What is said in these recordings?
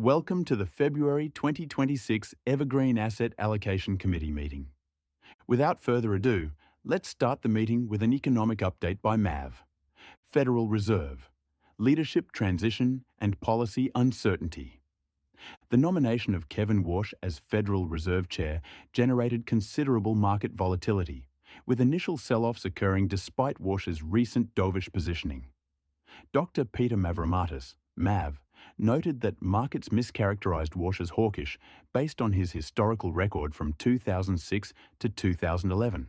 Welcome to the February 2026 Evergreen Asset Allocation Committee meeting. Without further ado, let's start the meeting with an economic update by MAV. Federal Reserve, Leadership Transition and Policy Uncertainty. The nomination of Kevin Warsh as Federal Reserve Chair generated considerable market volatility, with initial sell-offs occurring despite Warsh's recent dovish positioning. Dr. Peter Mavromatis, MAV, noted that markets mischaracterized Warsh as hawkish based on his historical record from 2006 to 2011,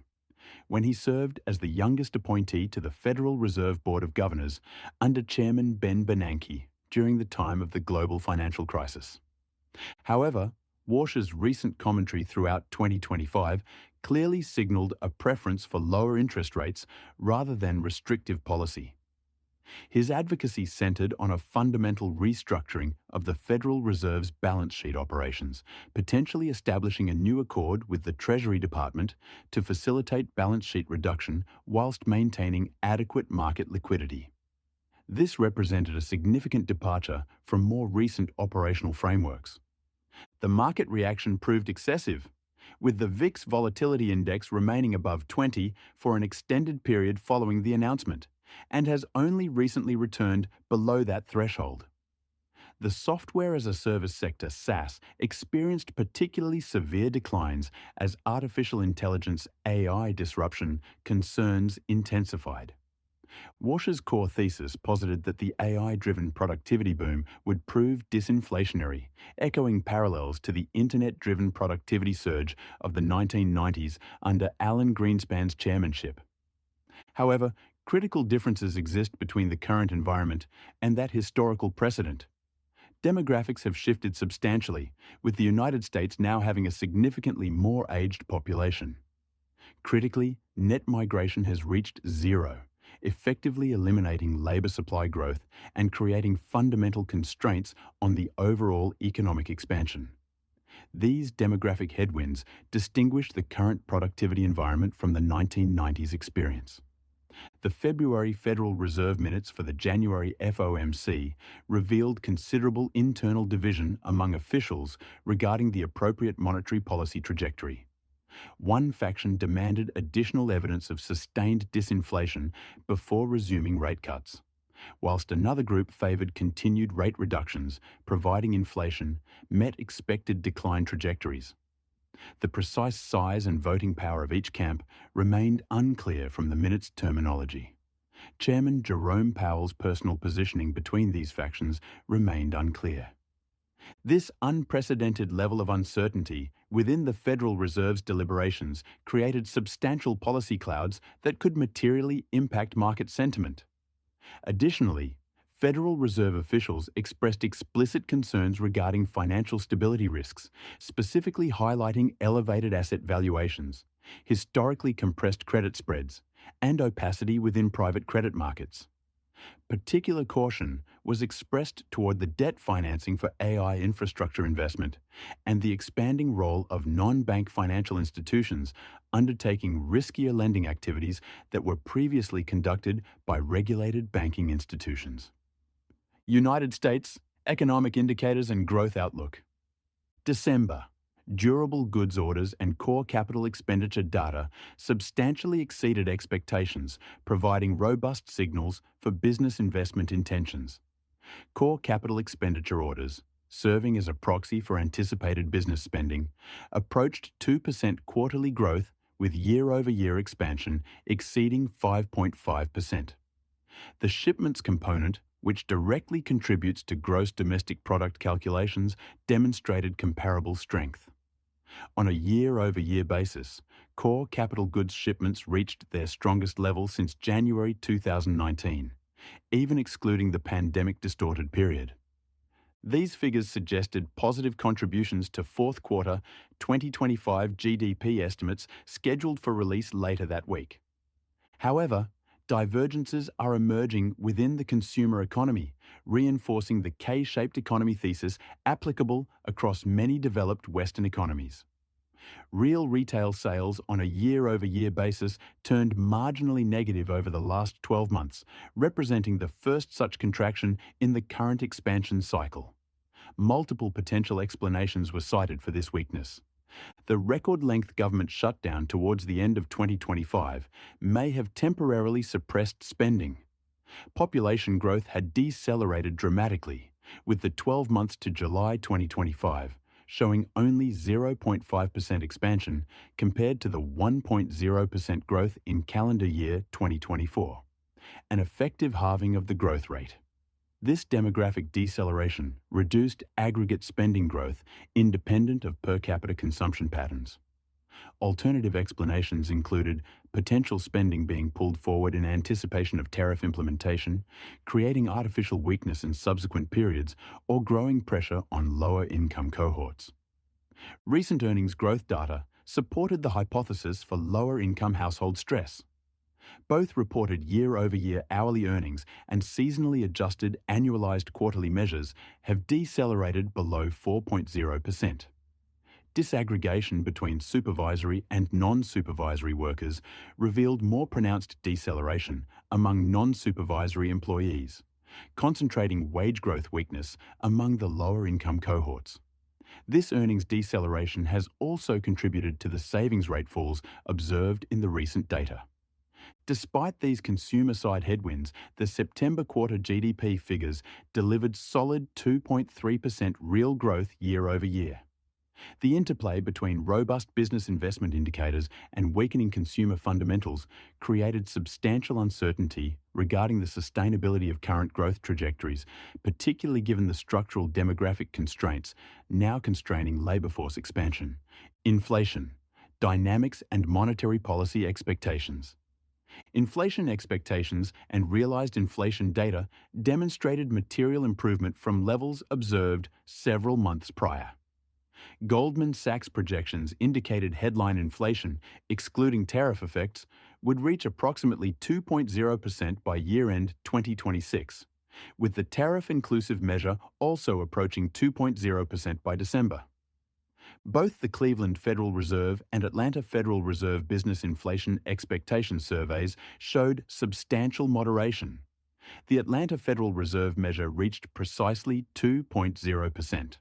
when he served as the youngest appointee to the Federal Reserve Board of Governors under Chairman Ben Bernanke during the time of the global financial crisis. However, Warsh's recent commentary throughout 2025 clearly signaled a preference for lower interest rates rather than restrictive policy. His advocacy centered on a fundamental restructuring of the Federal Reserve's balance sheet operations, potentially establishing a new accord with the Treasury Department to facilitate balance sheet reduction whilst maintaining adequate market liquidity. This represented a significant departure from more recent operational frameworks. The market reaction proved excessive, with the VIX Volatility Index remaining above 20 for an extended period following the announcement, and has only recently returned below that threshold. The software as a service sector, SaaS, experienced particularly severe declines as artificial intelligence AI disruption concerns intensified. Warsh's core thesis posited that the AI-driven productivity boom would prove disinflationary, echoing parallels to the internet-driven productivity surge of the 1990s under Alan Greenspan's chairmanship. However, critical differences exist between the current environment and that historical precedent. Demographics have shifted substantially, with the United States now having a significantly more aged population. Critically, net migration has reached zero, effectively eliminating labor supply growth and creating fundamental constraints on the overall economic expansion. These demographic headwinds distinguish the current productivity environment from the 1990s experience. The February Federal Reserve minutes for the January FOMC revealed considerable internal division among officials regarding the appropriate monetary policy trajectory. One faction demanded additional evidence of sustained disinflation before resuming rate cuts, whilst another group favoured continued rate reductions, providing inflation met expected decline trajectories. The precise size and voting power of each camp remained unclear from the minute's terminology. Chairman Jerome Powell's personal positioning between these factions remained unclear. This unprecedented level of uncertainty within the Federal Reserve's deliberations created substantial policy clouds that could materially impact market sentiment. Additionally, Federal Reserve officials expressed explicit concerns regarding financial stability risks, specifically highlighting elevated asset valuations, historically compressed credit spreads, and opacity within private credit markets. Particular caution was expressed toward the debt financing for AI infrastructure investment and the expanding role of non-bank financial institutions undertaking riskier lending activities that were previously conducted by regulated banking institutions. United States, Economic Indicators and Growth Outlook. December. Durable goods orders and core capital expenditure data substantially exceeded expectations, providing robust signals for business investment intentions. Core capital expenditure orders, serving as a proxy for anticipated business spending, approached 2% quarterly growth with year-over-year expansion exceeding 5.5%. The shipments component, which directly contributes to gross domestic product calculations, demonstrated comparable strength. On a year-over-year basis, core capital goods shipments reached their strongest level since January 2019, even excluding the pandemic-distorted period. These figures suggested positive contributions to fourth quarter 2025 GDP estimates scheduled for release later that week. However, divergences are emerging within the consumer economy, reinforcing the K-shaped economy thesis applicable across many developed Western economies. Real retail sales on a year-over-year basis turned marginally negative over the last 12 months, representing the first such contraction in the current expansion cycle. Multiple potential explanations were cited for this weakness. The record-length government shutdown towards the end of 2025 may have temporarily suppressed spending. Population growth had decelerated dramatically, with the 12 months to July 2025 showing only 0.5% expansion compared to the 1.0% growth in calendar year 2024, an effective halving of the growth rate. This demographic deceleration reduced aggregate spending growth independent of per capita consumption patterns. Alternative explanations included potential spending being pulled forward in anticipation of tariff implementation, creating artificial weakness in subsequent periods, or growing pressure on lower income cohorts. Recent earnings growth data supported the hypothesis for lower income household stress. Both reported year-over-year hourly earnings and seasonally adjusted annualized quarterly measures have decelerated below 4.0%. Disaggregation between supervisory and non-supervisory workers revealed more pronounced deceleration among non-supervisory employees, concentrating wage growth weakness among the lower income cohorts. This earnings deceleration has also contributed to the savings rate falls observed in the recent data. Despite these consumer-side headwinds, the September quarter GDP figures delivered solid 2.3% real growth year-over-year. The interplay between robust business investment indicators and weakening consumer fundamentals created substantial uncertainty regarding the sustainability of current growth trajectories, particularly given the structural demographic constraints now constraining labour force expansion. Inflation, dynamics and monetary policy expectations. Inflation expectations and realised inflation data demonstrated material improvement from levels observed several months prior. Goldman Sachs projections indicated headline inflation, excluding tariff effects, would reach approximately 2.0% by year-end 2026, with the tariff-inclusive measure also approaching 2.0% by December. Both the Cleveland Federal Reserve and Atlanta Federal Reserve Business Inflation Expectation Surveys showed substantial moderation. The Atlanta Federal Reserve measure reached precisely 2.0%.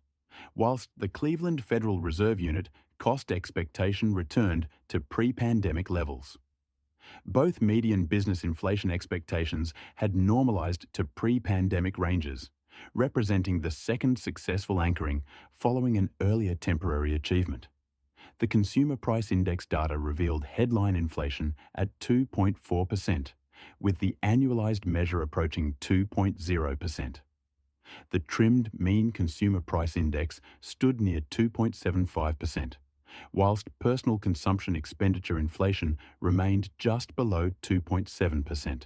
Whilst the Cleveland Federal Reserve Unit cost expectation returned to pre-pandemic levels. Both median business inflation expectations had normalized to pre-pandemic ranges, representing the second successful anchoring following an earlier temporary achievement. The Consumer Price Index data revealed headline inflation at 2.4%, with the annualized measure approaching 2.0%. The trimmed mean consumer price index stood near 2.75%, whilst personal consumption expenditure inflation remained just below 2.7%.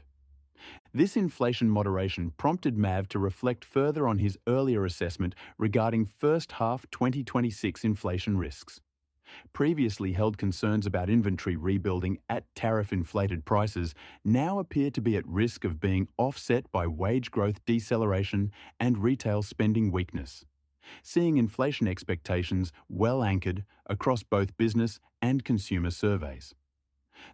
This inflation moderation prompted Mav to reflect further on his earlier assessment regarding first half 2026 inflation risks. Previously held concerns about inventory rebuilding at tariff-inflated prices now appear to be at risk of being offset by wage growth deceleration and retail spending weakness, seeing inflation expectations well anchored across both business and consumer surveys.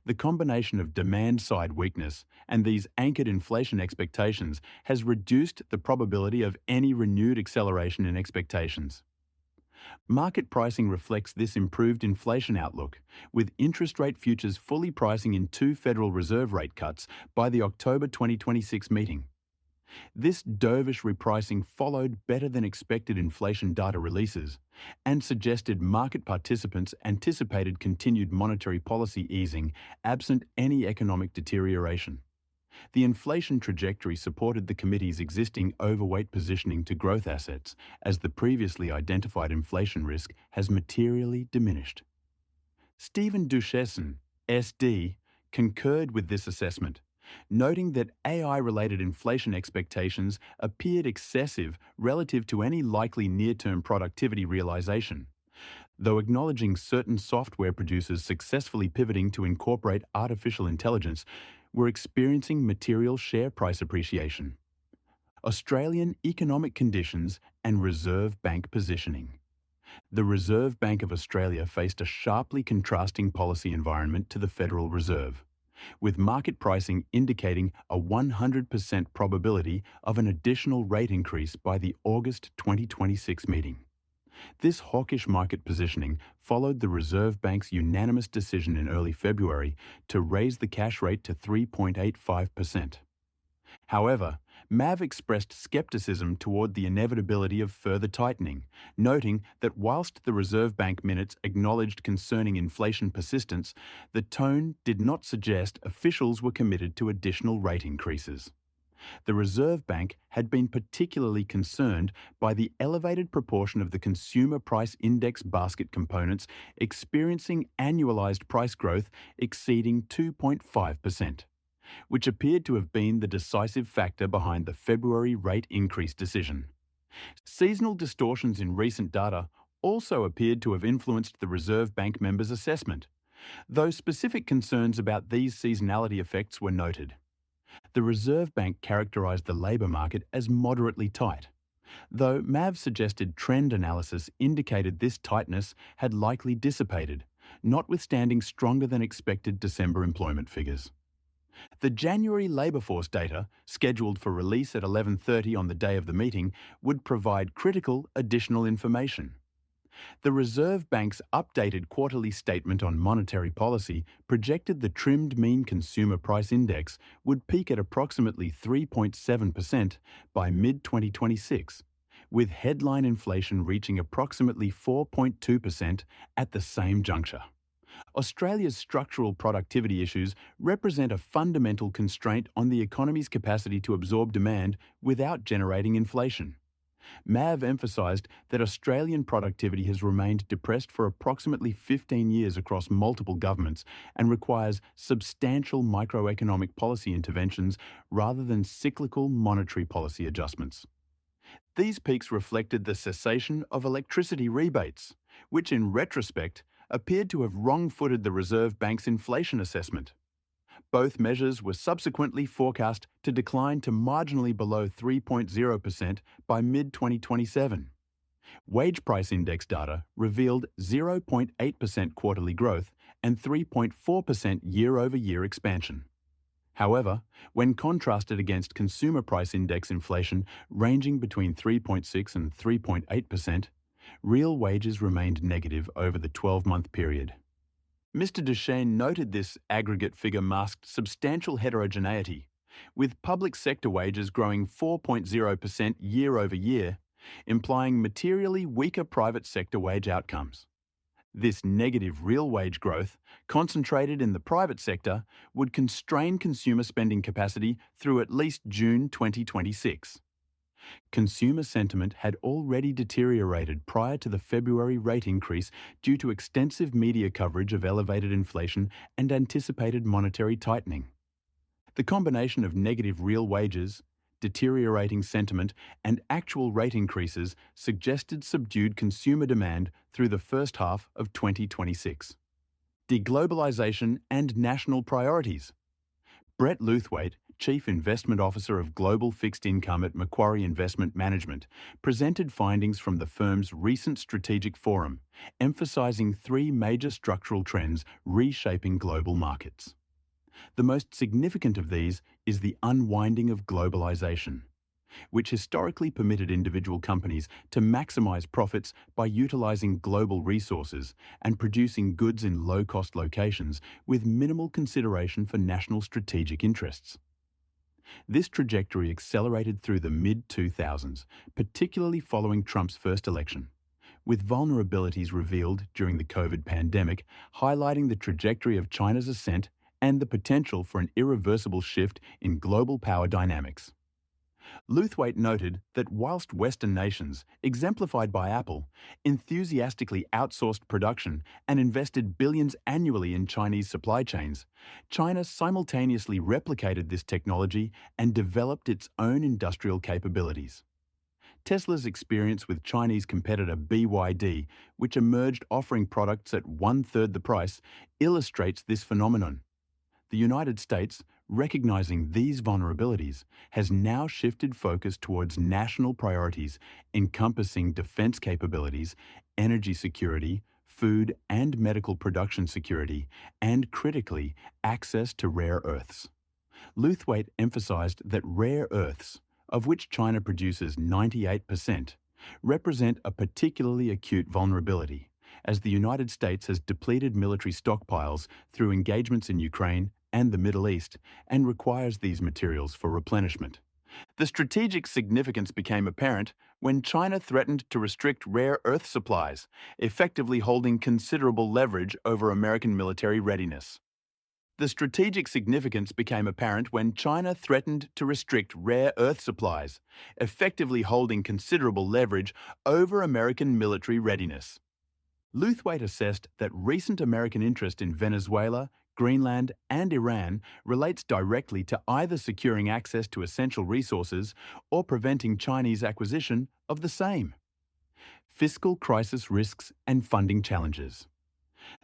The combination of demand-side weakness and these anchored inflation expectations has reduced the probability of any renewed acceleration in expectations. Market pricing reflects this improved inflation outlook, with interest rate futures fully pricing in 2 Federal Reserve rate cuts by the October 2026 meeting. This dovish repricing followed better than expected inflation data releases and suggested market participants anticipated continued monetary policy easing absent any economic deterioration. The inflation trajectory supported the committee's existing overweight positioning to growth assets as the previously identified inflation risk has materially diminished. Stephen Duchesne, SD, concurred with this assessment, noting that AI-related inflation expectations appeared excessive relative to any likely near-term productivity realization, though acknowledging certain software producers successfully pivoting to incorporate artificial intelligence were experiencing material share price appreciation. Australian economic conditions and Reserve Bank positioning. The Reserve Bank of Australia faced a sharply contrasting policy environment to the Federal Reserve, with market pricing indicating a 100% probability of an additional rate increase by the August 2026 meeting. This hawkish market positioning followed the Reserve Bank's unanimous decision in early February to raise the cash rate to 3.85%. However, MAV expressed skepticism toward the inevitability of further tightening, noting that whilst the Reserve Bank minutes acknowledged concerning inflation persistence, the tone did not suggest officials were committed to additional rate increases. The Reserve Bank had been particularly concerned by the elevated proportion of the Consumer Price Index basket components experiencing annualized price growth exceeding 2.5%. which appeared to have been the decisive factor behind the February rate increase decision. Seasonal distortions in recent data also appeared to have influenced the Reserve Bank members' assessment, though specific concerns about these seasonality effects were noted. The Reserve Bank characterised the labour market as moderately tight, though MAV suggested trend analysis indicated this tightness had likely dissipated, notwithstanding stronger than expected December employment figures. The January labour force data, scheduled for release at 11:30 on the day of the meeting, would provide critical additional information. The Reserve Bank's updated quarterly statement on monetary policy projected the trimmed mean consumer price index would peak at approximately 3.7% by mid-2026, with headline inflation reaching approximately 4.2% at the same juncture. Australia's structural productivity issues represent a fundamental constraint on the economy's capacity to absorb demand without generating inflation. MAV emphasised that Australian productivity has remained depressed for approximately 15 years across multiple governments and requires substantial microeconomic policy interventions rather than cyclical monetary policy adjustments. These peaks reflected the cessation of electricity rebates, which in retrospect appeared to have wrong-footed the Reserve Bank's inflation assessment. Both measures were subsequently forecast to decline to marginally below 3.0% by mid-2027. Wage price index data revealed 0.8% quarterly growth and 3.4% year-over-year expansion. However, when contrasted against consumer price index inflation ranging between 3.6 and 3.8%, real wages remained negative over the 12-month period. Mr. Duchesne noted this aggregate figure masked substantial heterogeneity, with public sector wages growing 4.0% year-over-year, implying materially weaker private sector wage outcomes. This negative real wage growth, concentrated in the private sector, would constrain consumer spending capacity through at least June 2026. Consumer sentiment had already deteriorated prior to the February rate increase due to extensive media coverage of elevated inflation and anticipated monetary tightening. The combination of negative real wages, deteriorating sentiment, and actual rate increases suggested subdued consumer demand through the first half of 2026. Deglobalization and national priorities. Brett Luthwaite, Chief Investment Officer of Global Fixed Income at Macquarie Investment Management, presented findings from the firm's recent strategic forum, emphasising three major structural trends reshaping global markets. The most significant of these is the unwinding of globalisation, which historically permitted individual companies to maximise profits by utilising global resources and producing goods in low-cost locations with minimal consideration for national strategic interests. This trajectory accelerated through the mid-2000s, particularly following Trump's first election, with vulnerabilities revealed during the COVID pandemic, highlighting the trajectory of China's ascent and the potential for an irreversible shift in global power dynamics. Luthwaite noted that whilst Western nations, exemplified by Apple, enthusiastically outsourced production and invested billions annually in Chinese supply chains, China simultaneously replicated this technology and developed its own industrial capabilities. Tesla's experience with Chinese competitor BYD, which emerged offering products at one-third the price, illustrates this phenomenon. The United States, recognizing these vulnerabilities, has now shifted focus towards national priorities encompassing defense capabilities, energy security, food and medical production security, and critically, access to rare earths. Luthwaite emphasised that rare earths, of which China produces 98%, represent a particularly acute vulnerability, as the United States has depleted military stockpiles through engagements in Ukraine and the Middle East and requires these materials for replenishment. The strategic significance became apparent when China threatened to restrict rare earth supplies, effectively holding considerable leverage over American military readiness. The strategic significance became apparent when China threatened to restrict rare earth supplies, effectively holding considerable leverage over American military readiness. Luthwaite assessed that recent American interest in Venezuela, Greenland, and Iran relates directly to either securing access to essential resources or preventing Chinese acquisition of the same. Fiscal crisis risks and funding challenges.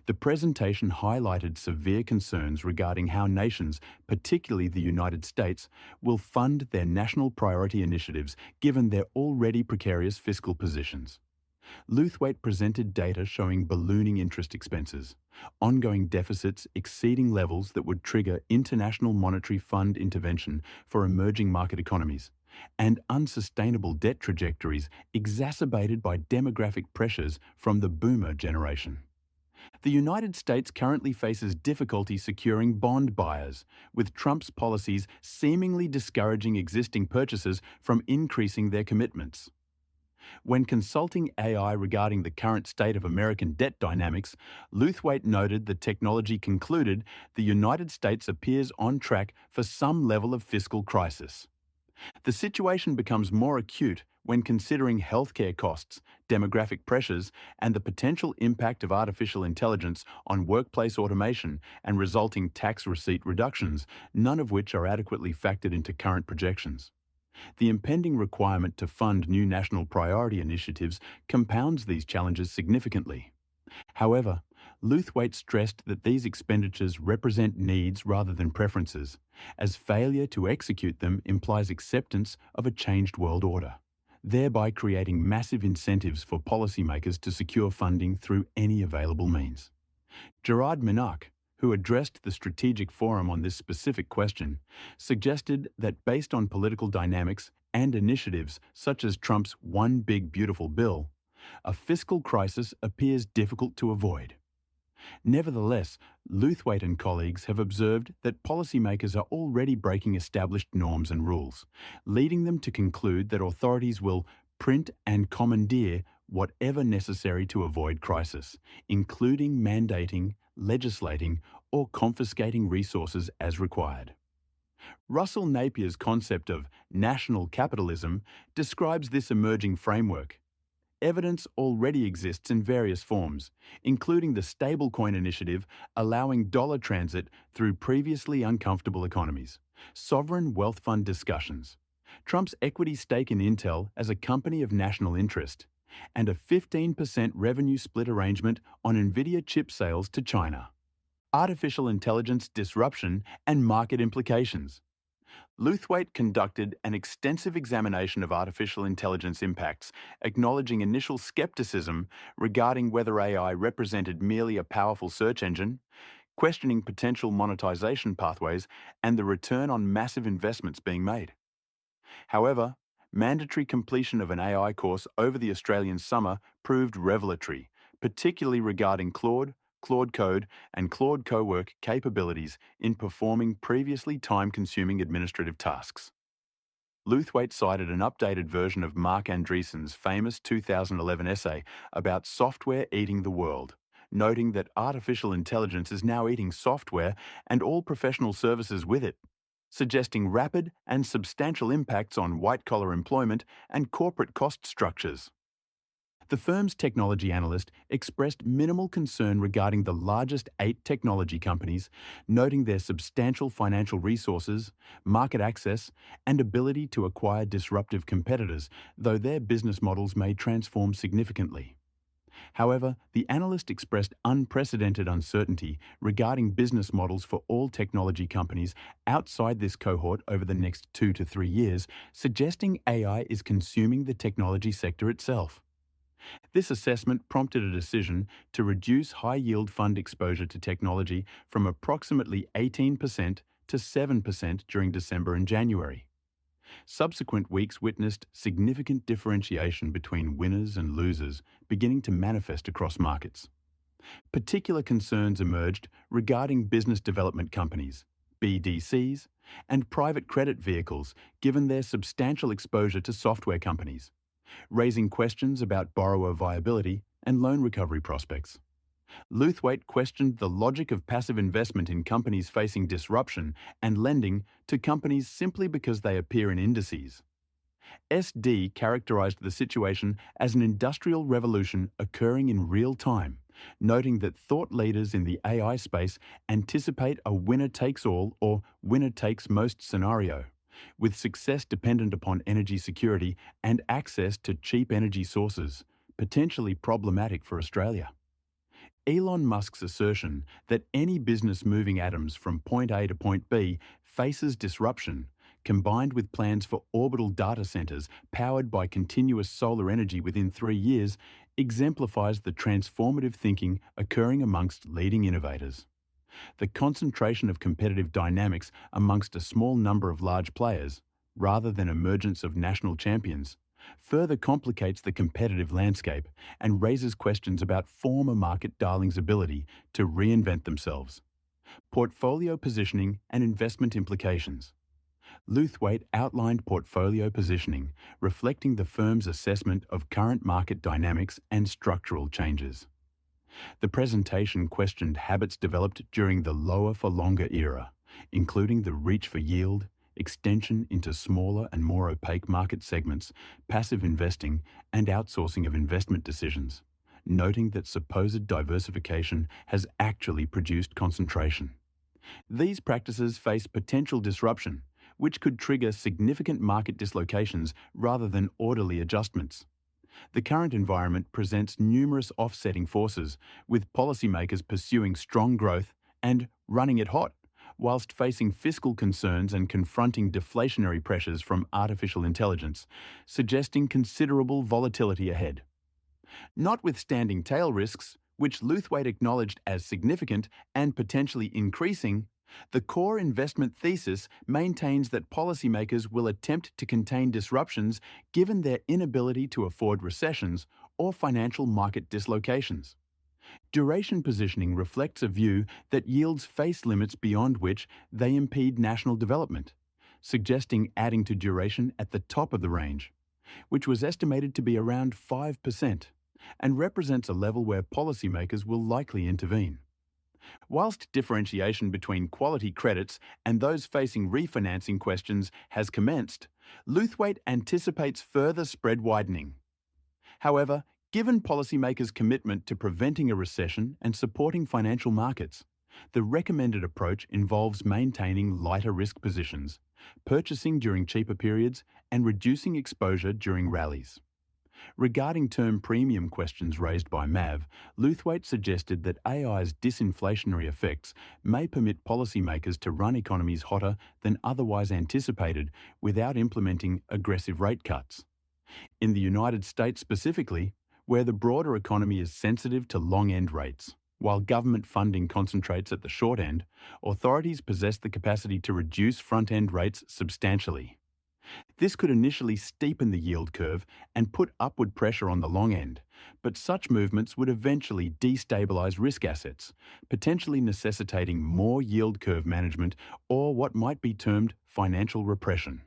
The presentation highlighted severe concerns regarding how nations, particularly the United States, will fund their national priority initiatives given their already precarious fiscal positions. Luthwaite presented data showing ballooning interest expenses, ongoing deficits exceeding levels that would trigger International Monetary Fund intervention for emerging market economies, and unsustainable debt trajectories exacerbated by demographic pressures from the boomer generation. The United States currently faces difficulty securing bond buyers, with Trump's policies seemingly discouraging existing purchasers from increasing their commitments. When consulting AI regarding the current state of American debt dynamics, Luthwaite noted the technology concluded the United States appears on track for some level of fiscal crisis. The situation becomes more acute when considering healthcare costs, demographic pressures, and the potential impact of artificial intelligence on workplace automation and resulting tax receipt reductions, none of which are adequately factored into current projections. The impending requirement to fund new national priority initiatives compounds these challenges significantly. However, Luthwaite stressed that these expenditures represent needs rather than preferences, as failure to execute them implies acceptance of a changed world order, thereby creating massive incentives for policymakers to secure funding through any available means. Gerard Minac, who addressed the Strategic Forum on this specific question, suggested that based on political dynamics and initiatives such as Trump's One Big Beautiful Bill, a fiscal crisis appears difficult to avoid. Nevertheless, Luthwaite and colleagues have observed that policymakers are already breaking established norms and rules, leading them to conclude that authorities will print and commandeer whatever necessary to avoid crisis, including mandating, legislating, or confiscating resources as required. Russell Napier's concept of national capitalism describes this emerging framework. Evidence already exists in various forms, including the stablecoin initiative allowing dollar transit through previously uncomfortable economies, sovereign wealth fund discussions, Trump's equity stake in Intel as a company of national interest, and a 15% revenue split arrangement on NVIDIA chip sales to China. Artificial intelligence disruption and market implications. Luthwaite conducted an extensive examination of artificial intelligence impacts, acknowledging initial skepticism regarding whether AI represented merely a powerful search engine, questioning potential monetization pathways, and the return on massive investments being made. However, mandatory completion of an AI course over the Australian summer proved revelatory, particularly regarding Claude Code, and Claude Cowork capabilities in performing previously time-consuming administrative tasks. Luthwaite cited an updated version of Mark Andreessen's famous 2011 essay about software eating the world, noting that artificial intelligence is now eating software and all professional services with it, suggesting rapid and substantial impacts on white-collar employment and corporate cost structures. The firm's technology analyst expressed minimal concern regarding the largest 8 technology companies, noting their substantial financial resources, market access, and ability to acquire disruptive competitors, though their business models may transform significantly. However, the analyst expressed unprecedented uncertainty regarding business models for all technology companies outside this cohort over the next 2 to 3 years, suggesting AI is consuming the technology sector itself. This assessment prompted a decision to reduce high-yield fund exposure to technology from approximately 18% to 7% during December and January. Subsequent weeks witnessed significant differentiation between winners and losers beginning to manifest across markets. Particular concerns emerged regarding business development companies, BDCs, and private credit vehicles given their substantial exposure to software companies, raising questions about borrower viability and loan recovery prospects. Luthwaite questioned the logic of passive investment in companies facing disruption and lending to companies simply because they appear in indices. SD characterized the situation as an industrial revolution occurring in real time, noting that thought leaders in the AI space anticipate a winner-takes-all or winner-takes-most scenario, with success dependent upon energy security and access to cheap energy sources, potentially problematic for Australia. Elon Musk's assertion that any business moving atoms from point A to point B faces disruption, combined with plans for orbital data centers powered by continuous solar energy within 3 years, exemplifies the transformative thinking occurring amongst leading innovators. The concentration of competitive dynamics amongst a small number of large players, rather than emergence of national champions, further complicates the competitive landscape and raises questions about former market darlings' ability to reinvent themselves. Portfolio positioning and investment implications. Luthwaite outlined portfolio positioning, reflecting the firm's assessment of current market dynamics and structural changes. The presentation questioned habits developed during the lower for longer era, including the reach for yield, extension into smaller and more opaque market segments, passive investing, and outsourcing of investment decisions, noting that supposed diversification has actually produced concentration. These practices face potential disruption, which could trigger significant market dislocations rather than orderly adjustments. The current environment presents numerous offsetting forces, with policymakers pursuing strong growth and running it hot, whilst facing fiscal concerns and confronting deflationary pressures from artificial intelligence, suggesting considerable volatility ahead. Notwithstanding tail risks, which Luthwaite acknowledged as significant and potentially increasing, the core investment thesis maintains that policymakers will attempt to contain disruptions given their inability to afford recessions or financial market dislocations. Duration positioning reflects a view that yields face limits beyond which they impede national development, suggesting adding to duration at the top of the range, which was estimated to be around 5%, and represents a level where policymakers will likely intervene. Whilst differentiation between quality credits and those facing refinancing questions has commenced, Luthwaite anticipates further spread widening. However, given policymakers' commitment to preventing a recession and supporting financial markets, the recommended approach involves maintaining lighter risk positions, purchasing during cheaper periods, and reducing exposure during rallies. Regarding term premium questions raised by Mav, Luthwaite suggested that AI's disinflationary effects may permit policymakers to run economies hotter than otherwise anticipated without implementing aggressive rate cuts. In the United States specifically, where the broader economy is sensitive to long-end rates, while government funding concentrates at the short end, authorities possess the capacity to reduce front-end rates substantially. This could initially steepen the yield curve and put upward pressure on the long end, but such movements would eventually destabilize risk assets, potentially necessitating more yield curve management or what might be termed financial repression.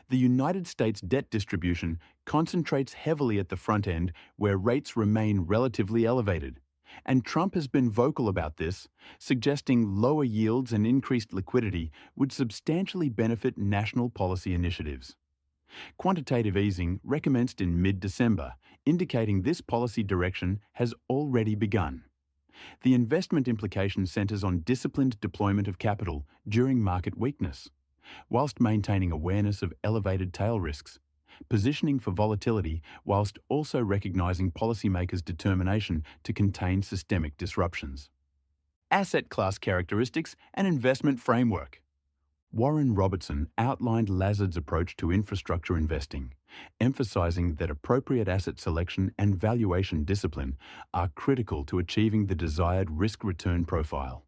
The United States debt distribution concentrates heavily at the front end where rates remain relatively elevated, and Trump has been vocal about this, suggesting lower yields and increased liquidity would substantially benefit national policy initiatives. Quantitative easing recommenced in mid-December, indicating this policy direction has already begun. The investment implication centres on disciplined deployment of capital during market weakness, whilst maintaining awareness of elevated tail risks, positioning for volatility whilst also recognising policymakers' determination to contain systemic disruptions. Asset class characteristics and investment framework. Warren Robertson outlined Lazard's approach to infrastructure investing, emphasizing that appropriate asset selection and valuation discipline are critical to achieving the desired risk-return profile.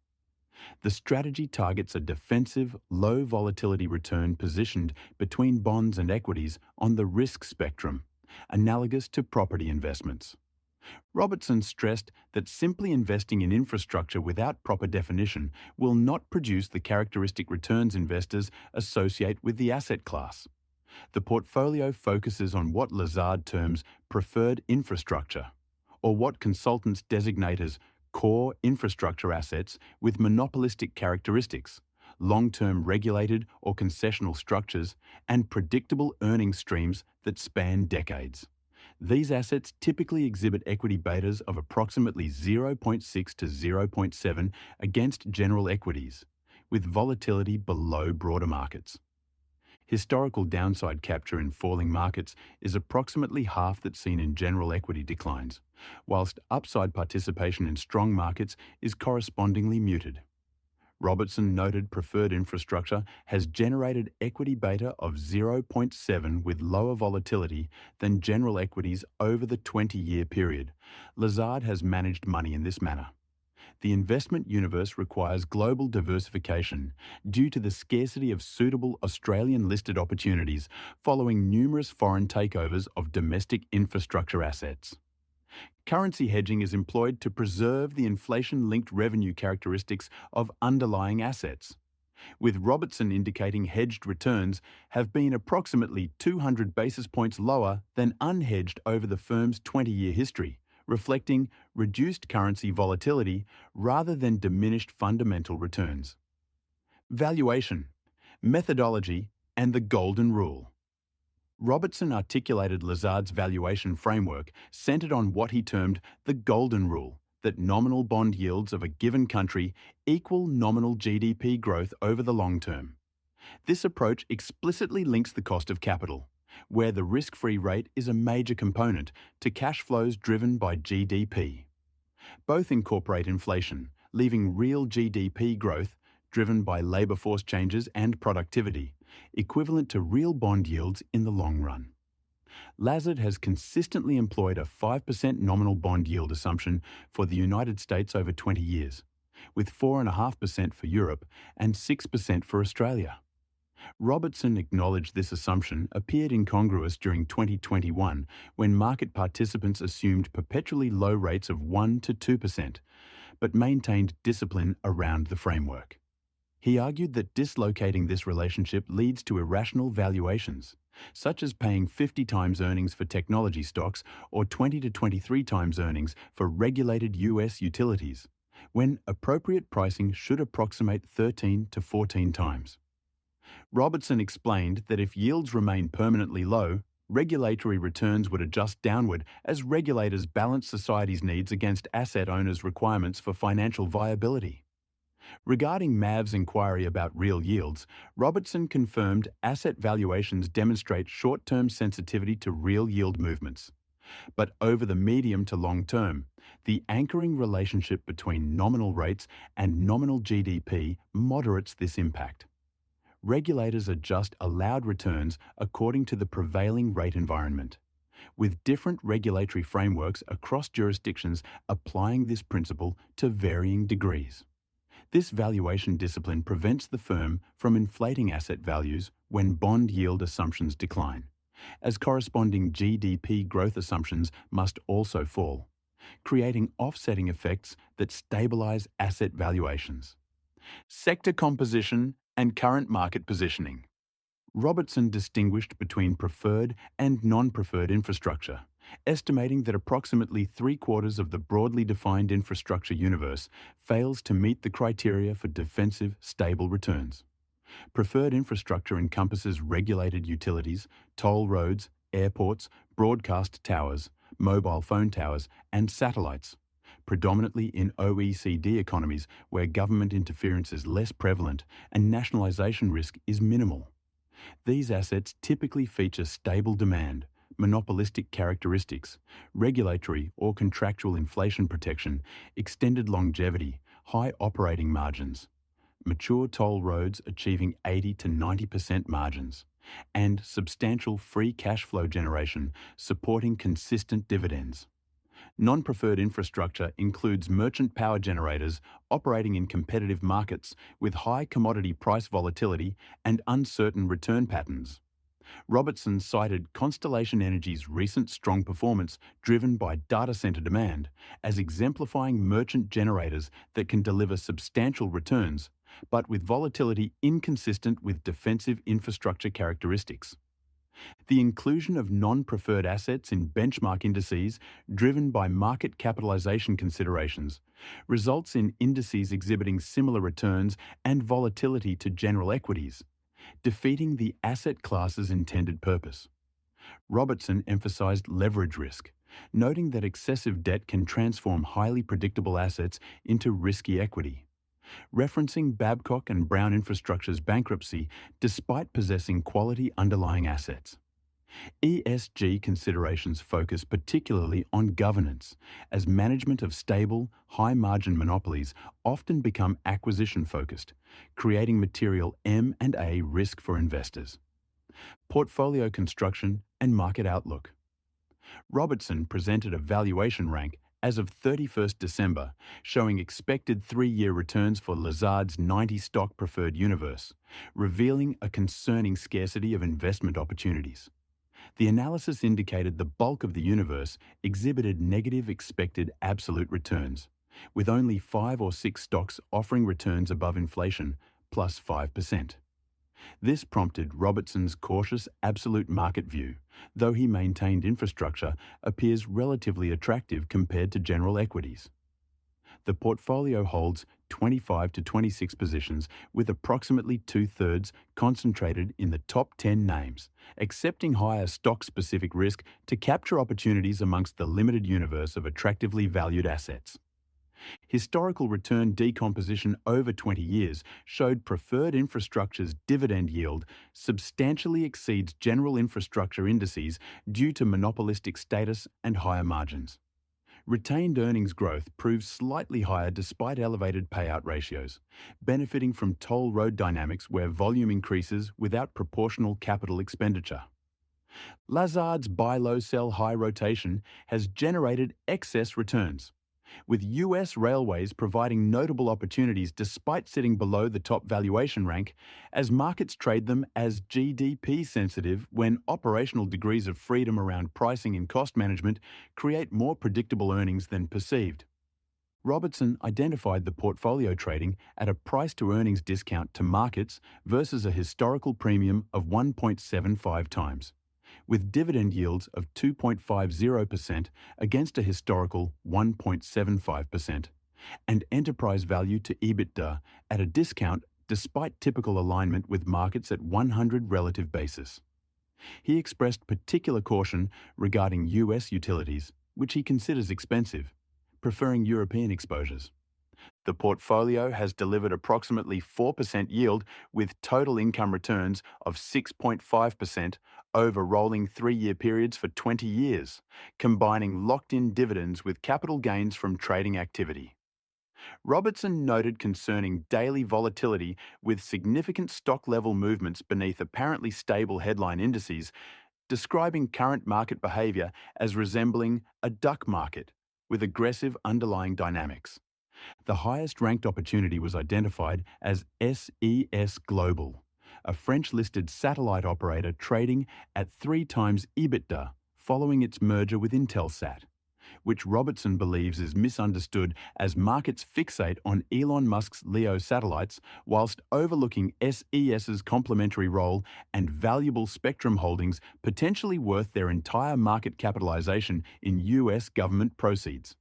The strategy targets a defensive, low-volatility return positioned between bonds and equities on the risk spectrum, analogous to property investments. Robertson stressed that simply investing in infrastructure without proper definition will not produce the characteristic returns investors associate with the asset class. The portfolio focuses on what Lazard terms preferred infrastructure, or what consultants designate as core infrastructure assets with monopolistic characteristics, long-term regulated or concessional structures, and predictable earning streams that span decades. These assets typically exhibit equity betas of approximately 0.6 to 0.7 against general equities, with volatility below broader markets. Historical downside capture in falling markets is approximately half that seen in general equity declines, whilst upside participation in strong markets is correspondingly muted. Robertson noted preferred infrastructure has generated equity beta of 0.7 with lower volatility than general equities over the 20-year period. Lazard has managed money in this manner. The investment universe requires global diversification due to the scarcity of suitable Australian-listed opportunities following numerous foreign takeovers of domestic infrastructure assets. Currency hedging is employed to preserve the inflation-linked revenue characteristics of underlying assets, with Robertson indicating hedged returns have been approximately 200 basis points lower than unhedged over the firm's 20-year history, reflecting reduced currency volatility rather than diminished fundamental returns. Valuation, methodology, and the golden rule. Robertson articulated Lazard's valuation framework centered on what he termed the golden rule, that nominal bond yields of a given country equal nominal GDP growth over the long term. This approach explicitly links the cost of capital, where the risk-free rate is a major component, to cash flows driven by GDP. Both incorporate inflation, leaving real GDP growth, driven by labour force changes and productivity, equivalent to real bond yields in the long run. Lazard has consistently employed a 5% nominal bond yield assumption for the United States over 20 years, with 4.5% for Europe and 6% for Australia. Robertson acknowledged this assumption appeared incongruous during 2021 when market participants assumed perpetually low rates of 1 to 2%, but maintained discipline around the framework. He argued that dislocating this relationship leads to irrational valuations, such as paying 50 times earnings for technology stocks or 20 to 23 times earnings for regulated US utilities, when appropriate pricing should approximate 13 to 14 times. Robertson explained that if yields remain permanently low, regulatory returns would adjust downward as regulators balance society's needs against asset owners' requirements for financial viability. Regarding Mav's inquiry about real yields, Robertson confirmed asset valuations demonstrate short-term sensitivity to real yield movements. But over the medium to long term, the anchoring relationship between nominal rates and nominal GDP moderates this impact. Regulators adjust allowed returns according to the prevailing rate environment, with different regulatory frameworks across jurisdictions applying this principle to varying degrees. This valuation discipline prevents the firm from inflating asset values when bond yield assumptions decline, as corresponding GDP growth assumptions must also fall, creating offsetting effects that stabilize asset valuations. Sector composition and current market positioning. Robertson distinguished between preferred and non-preferred infrastructure, estimating that approximately 3/4 of the broadly defined infrastructure universe fails to meet the criteria for defensive, stable returns. Preferred infrastructure encompasses regulated utilities, toll roads, airports, broadcast towers, mobile phone towers, and satellites, predominantly in OECD economies where government interference is less prevalent and nationalisation risk is minimal. These assets typically feature stable demand, monopolistic characteristics, regulatory or contractual inflation protection, extended longevity, high operating margins, mature toll roads achieving 80 to 90% margins, and substantial free cash flow generation supporting consistent dividends. Non-preferred infrastructure includes merchant power generators operating in competitive markets with high commodity price volatility and uncertain return patterns. Robertson cited Constellation Energy's recent strong performance driven by data center demand as exemplifying merchant generators that can deliver substantial returns, but with volatility inconsistent with defensive infrastructure characteristics. The inclusion of non-preferred assets in benchmark indices driven by market capitalization considerations results in indices exhibiting similar returns and volatility to general equities, defeating the asset class's intended purpose. Robertson emphasized leverage risk, noting that excessive debt can transform highly predictable assets into risky equity. Referencing Babcock and Brown Infrastructure's bankruptcy despite possessing quality underlying assets. ESG considerations focus particularly on governance, as management of stable, high-margin monopolies often become acquisition-focused, creating material M&A risk for investors. Portfolio construction and market outlook. Robertson presented a valuation rank as of 31st December, showing expected 3-year returns for Lazard's 90-stock preferred universe, revealing a concerning scarcity of investment opportunities. The analysis indicated the bulk of the universe exhibited negative expected absolute returns, with only 5 or 6 stocks offering returns above inflation, plus 5%. This prompted Robertson's cautious absolute market view, though he maintained infrastructure appears relatively attractive compared to general equities. The portfolio holds 25 to 26 positions with approximately 2/3 concentrated in the top 10 names, accepting higher stock-specific risk to capture opportunities amongst the limited universe of attractively valued assets. Historical return decomposition over 20 years showed preferred infrastructure's dividend yield substantially exceeds general infrastructure indices due to monopolistic status and higher margins. Retained earnings growth proves slightly higher despite elevated payout ratios, benefiting from toll road dynamics where volume increases without proportional capital expenditure. Lazard's buy low, sell high rotation has generated excess returns, with US railways providing notable opportunities despite sitting below the top valuation rank, as markets trade them as GDP sensitive when operational degrees of freedom around pricing and cost management create more predictable earnings than perceived. Robertson identified the portfolio trading at a price-to-earnings discount to markets versus a historical premium of 1.75 times, with dividend yields of 2.50% against a historical 1.75%, and enterprise value to EBITDA at a discount despite typical alignment with markets at 100 relative basis. He expressed particular caution regarding US utilities, which he considers expensive, preferring European exposures. The portfolio has delivered approximately 4% yield with total income returns of 6.5% over rolling 3-year periods for 20 years, combining locked-in dividends with capital gains from trading activity. Robertson noted concerning daily volatility with significant stock-level movements beneath apparently stable headline indices, describing current market behavior as resembling a duck market with aggressive underlying dynamics. The highest-ranked opportunity was identified as SES Global, a French-listed satellite operator trading at 3 times EBITDA following its merger with Intelsat, which Robertson believes is misunderstood as markets fixate on Elon Musk's LEO satellites whilst overlooking SES's complementary role and valuable spectrum holdings potentially worth their entire market capitalization in US government proceeds.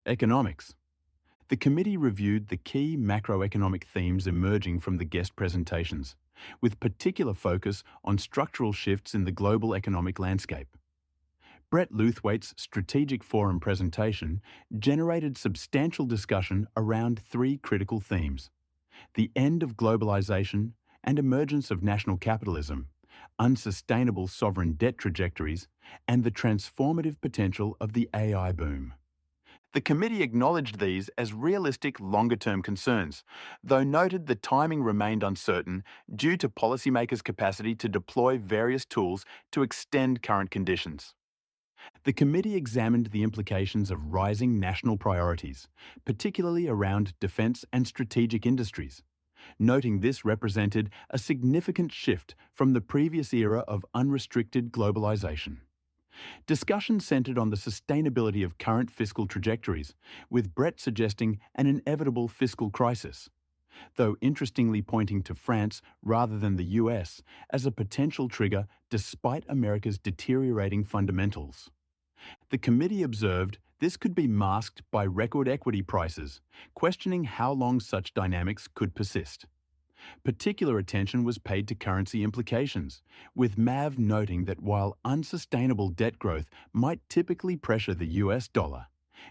Economics. The committee reviewed the key macroeconomic themes emerging from the guest presentations, with particular focus on structural shifts in the global economic landscape. Brett Luthwaite's Strategic Forum presentation generated substantial discussion around 3 critical themes: the end of globalization and emergence of national capitalism, unsustainable sovereign debt trajectories, and the transformative potential of the AI boom. The committee acknowledged these as realistic longer-term concerns, though noted the timing remained uncertain due to policymakers' capacity to deploy various tools to extend current conditions. The committee examined the implications of rising national priorities, particularly around defence and strategic industries, noting this represented a significant shift from the previous era of unrestricted globalisation. Discussion centred on the sustainability of current fiscal trajectories, with Brett suggesting an inevitable fiscal crisis, though interestingly pointing to France rather than the US as a potential trigger despite America's deteriorating fundamentals. The committee observed this could be masked by record equity prices, questioning how long such dynamics could persist. Particular attention was paid to currency implications, with MAV noting that while unsustainable debt growth might typically pressure the US dollar,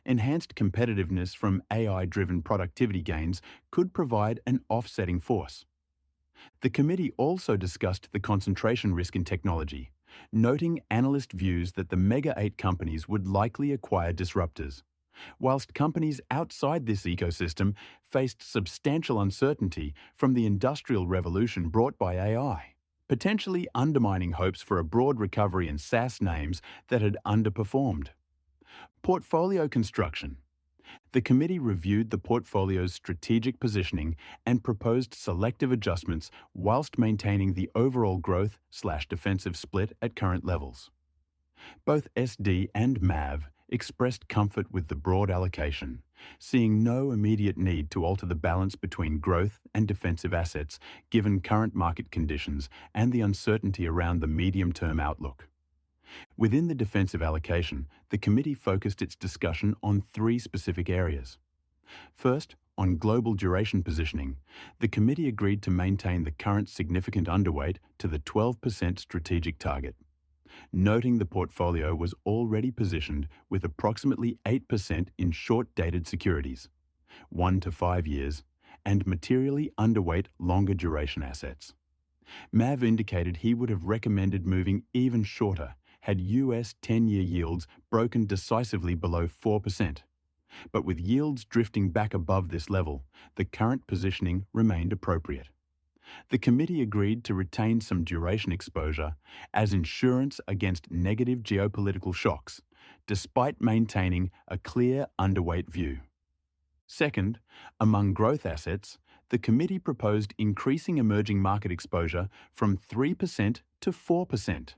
enhanced competitiveness from AI-driven productivity gains could provide an offsetting force. The committee also discussed the concentration risk in technology, noting analyst views that the Mega 8 companies would likely acquire disruptors, whilst companies outside this ecosystem faced substantial uncertainty from the industrial revolution brought by AI, potentially undermining hopes for a broad recovery in SaaS names that had underperformed. Portfolio construction. The committee reviewed the portfolio's strategic positioning and proposed selective adjustments whilst maintaining the overall growth/defensive split at current levels. Both SD and MAV expressed comfort with the broad allocation, seeing no immediate need to alter the balance between growth and defensive assets given current market conditions and the uncertainty around the medium-term outlook. Within the defensive allocation, the committee focused its discussion on three specific areas. First, on global duration positioning, the committee agreed to maintain the current significant underweight to the 12% strategic target, noting the portfolio was already positioned with approximately 8% in short-dated securities, 1 to 5 years, and materially underweight longer duration assets. MAV indicated he would have recommended moving even shorter had US 10-year yields broken decisively below 4%. But with yields drifting back above this level, the current positioning remained appropriate. The committee agreed to retain some duration exposure as insurance against negative geopolitical shocks, despite maintaining a clear underweight view. Second, among growth assets, the committee proposed increasing emerging market exposure from 3% to 4%,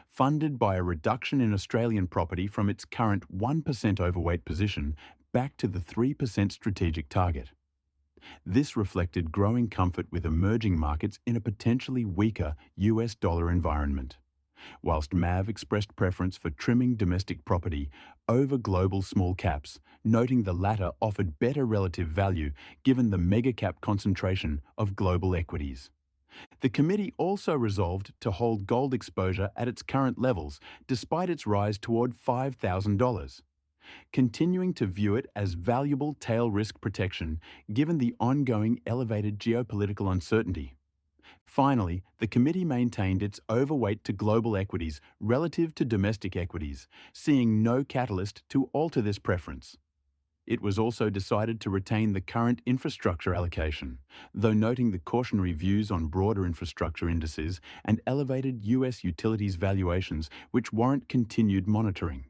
funded by a reduction in Australian property from its current 1% overweight position back to the 3% strategic target. This reflected growing comfort with emerging markets in a potentially weaker US dollar environment, whilst MAV expressed preference for trimming domestic property over global small caps, noting the latter offered better relative value given the mega-cap concentration of global equities. The committee also resolved to hold gold exposure at its current levels despite its rise toward $5,000, continuing to view it as valuable tail risk protection given the ongoing elevated geopolitical uncertainty. Finally, the committee maintained its overweight to global equities relative to domestic equities, seeing no catalyst to alter this preference. It was also decided to retain the current infrastructure allocation, though noting the cautionary views on broader infrastructure indices and elevated US utilities valuations which warrant continued monitoring.